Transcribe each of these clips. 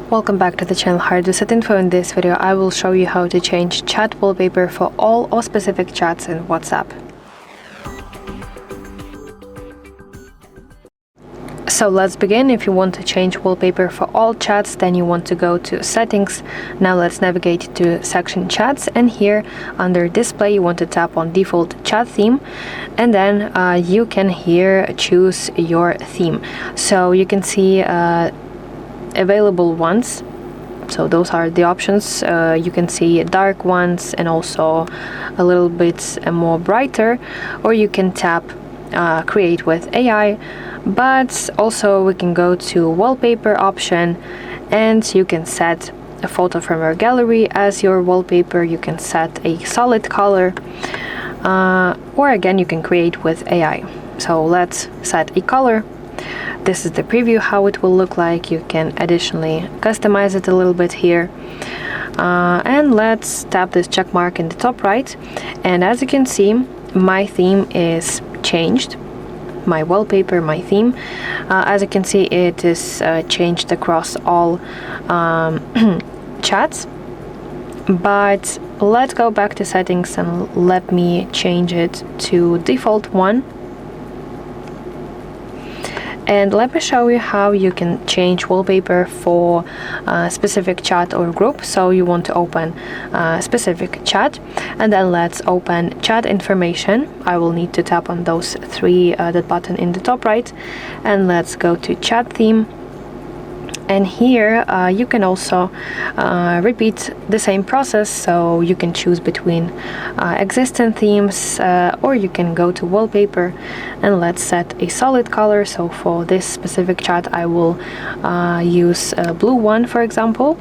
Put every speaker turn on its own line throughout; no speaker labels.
Welcome back to the channel HardReset.Info. In this video I will show you how to change chat wallpaper for all or specific chats in WhatsApp. So let's begin. If you want to change wallpaper for all chats, then you want to go to settings. Now let's navigate to section chats, and here under display you want to tap on default chat theme, and then you can here choose your theme. So you can see available ones. So those are the options. You can see dark ones and also a little bit more brighter, or you can tap create with AI, but also we can go to wallpaper option and you can set a photo from your gallery as your wallpaper. You can set a solid color, or again you can create with AI. So let's set a color. This is the preview how it will look like. You can additionally customize it a little bit here, and let's tap this check mark in the top right, and as you can see my theme is changed. My wallpaper, my theme, as you can see it is changed across all chats. But let's go back to settings and let me change it to default one. And let me show you how you can change wallpaper for a specific chat or group. So you want to open a specific chat, and then let's open chat information. I will need to tap on those three, that button in the top right, and let's go to chat theme. And here you can also repeat the same process, so you can choose between existing themes, or you can go to wallpaper and let's set a solid color. So for this specific chat I will use a blue one, for example.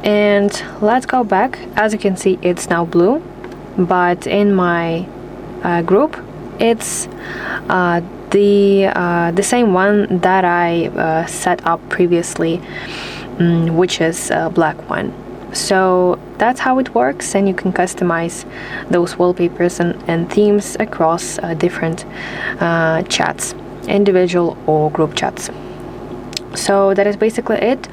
And let's go back. As you can see it's now blue, but in my group it's the same one that I set up previously, which is a black one. So that's how it works, and you can customize those wallpapers and themes across different chats, individual or group chats. So that is basically it.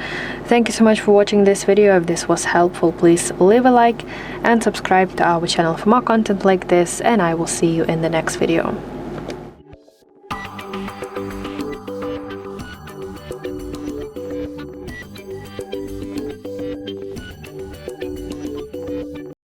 Thank you so much for watching this video. If this was helpful, please leave a like and subscribe to our channel for more content like this, and I will see you in the next video.